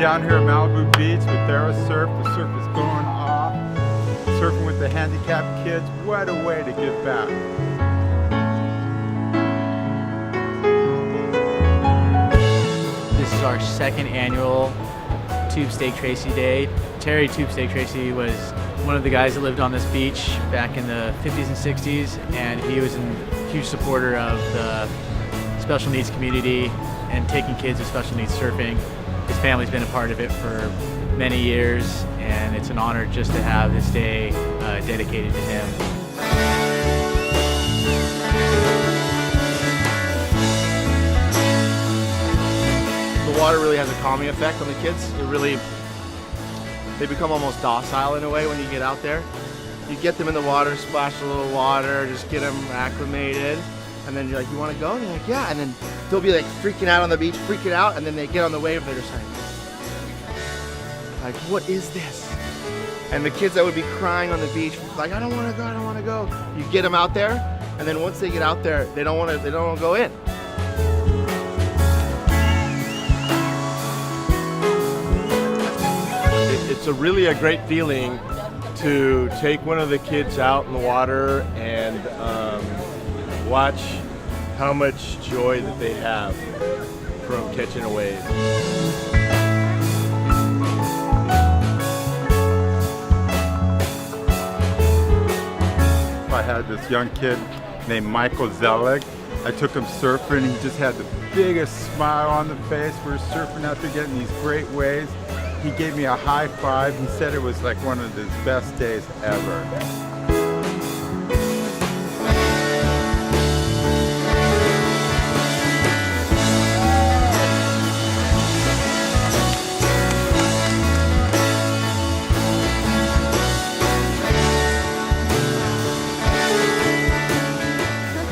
down here at Malibu Beach with THERAsurf. The surf is going off. Surfing with the handicapped kids. What a way to give back. This is our second annual Tube Steak Tracy Day. Terry Tube Steak Tracy was one of the guys that lived on this beach back in the 50s and 60s, and he was a huge supporter of the special needs community and taking kids with special needs surfing. His family's been a part of it for many years, and it's an honor just to have this day dedicated to him. The water really has a calming effect on the kids. They become almost docile in a way when you get out there. You get them in the water, splash a little water, just get them acclimated, and then you're like, you want to go? And they're like, yeah. And then they'll be like freaking out on the beach, freaking out, and then they get on the wave, they're just like, what is this? And the kids that would be crying on the beach, like, I don't want to go, I don't want to go. You get them out there, and then once they get out there, they don't want to go in. It's really a great feeling to take one of the kids out in the water and watch how much joy that they have from catching a wave. I had this young kid named Michael Zelig. I took him surfing. He just had the biggest smile on the face. We were surfing out there getting these great waves. He gave me a high five. He said it was like one of his best days ever.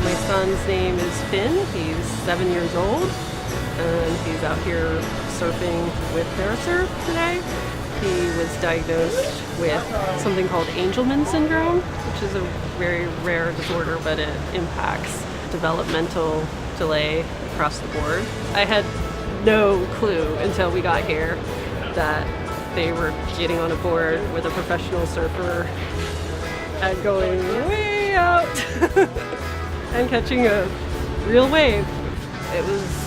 My son's name is Finn. He's 7 years old, and he's out here surfing with THERAsurf today. He was diagnosed with something called Angelman syndrome, which is a very rare disorder, but it impacts developmental delay across the board. I had no clue until we got here that they were getting on a board with a professional surfer and going way out and catching a real wave. It was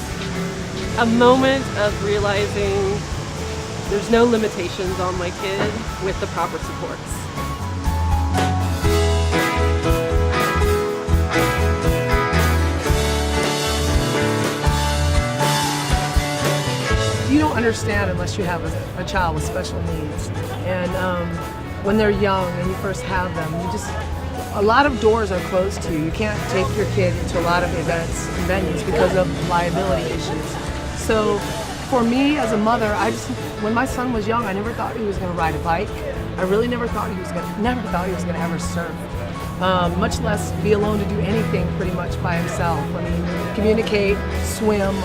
a moment of realizing there's no limitations on my kid with the proper supports. You don't understand unless you have a child with special needs. And when they're young and you first have them, a lot of doors are closed to you. You can't take your kid into a lot of events and venues because of liability issues. So for me as a mother, when my son was young, I never thought he was going to ride a bike. I really never thought he was going to ever surf, much less be alone to do anything pretty much by himself. I mean, communicate, swim,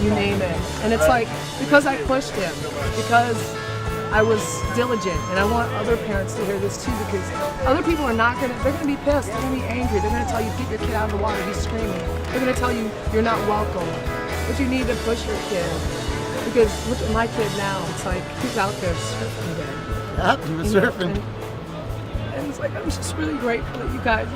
you name it. And it's like, because I pushed him, because I was diligent, and I want other parents to hear this too, because other people are they're going to be pissed, they're going to be angry, they're going to tell you, get your kid out of the water, he's screaming. They're going to tell you, you're not welcome. But you need to push your kid, because look at my kid now, it's like, he's out there surfing again. Yep, he was surfing. And it's like, I'm just really grateful that you guys